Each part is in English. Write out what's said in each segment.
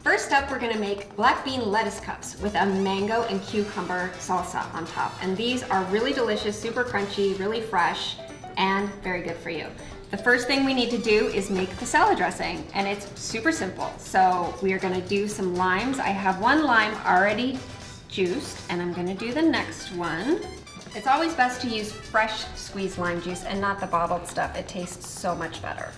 First up, we're gonna make black bean lettuce cups with a mango and cucumber salsa on top. And these are really delicious, super crunchy, really fresh, and very good for you. The first thing we need to do is make the salad dressing, and it's super simple. So we are gonna do some limes. I have one lime already juiced, and I'm gonna do the next one. It's always best to use fresh squeezed lime juice and not the bottled stuff. It tastes so much better.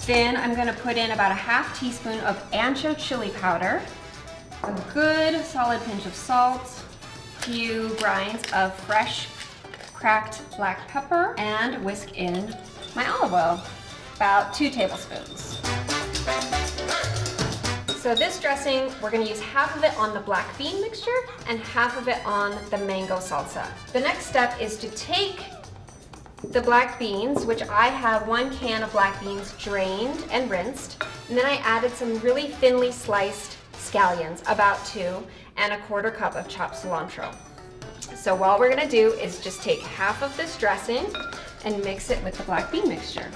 Then I'm gonna put in about a half teaspoon of ANCHO chili powder, a good solid pinch of salt, a few grinds of fresh cracked black pepper, and whisk in my olive oil, about 2 tablespoons. So this dressing, we're gonna use half of it on the black bean mixture and half of it on the mango salsa. The next step is to take the black beans, which I have 1 can of black beans drained and rinsed, and then I added some really thinly sliced scallions, about 2, and a 1/4 cup of chopped cilantro. So all we're gonna do is just take half of this dressing and mix it with the black bean mixture.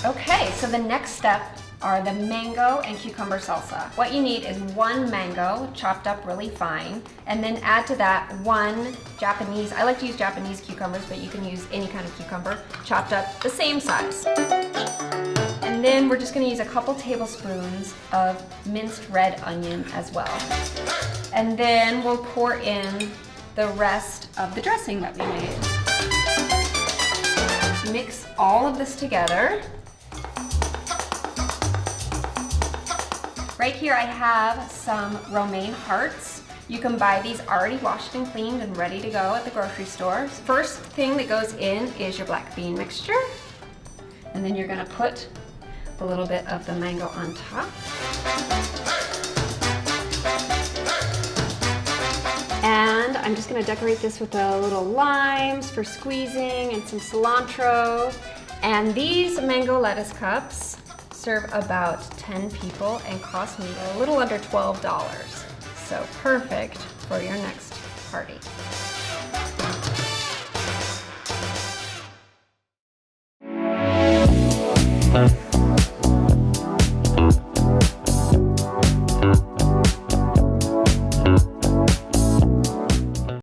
Okay, so the next step are the mango and cucumber salsa. What you need is 1 mango chopped up really fine, and then add to that 1 Japanese, I like to use Japanese cucumbers, but you can use any kind of cucumber, chopped up the same size. And then we're just gonna use a couple tablespoons of minced red onion as well. And then we'll pour in the rest of the dressing that we made. Mix all of this together. Right here I have some romaine hearts. You can buy these already washed and cleaned and ready to go at the grocery store. First thing that goes in is your black bean mixture. And then you're gonna put a little bit of the mango on top. And I'm just gonna decorate this with a little limes for squeezing and some cilantro. And these mango lettuce cups serve about 10 people and cost me a little under $12. So perfect for your next party.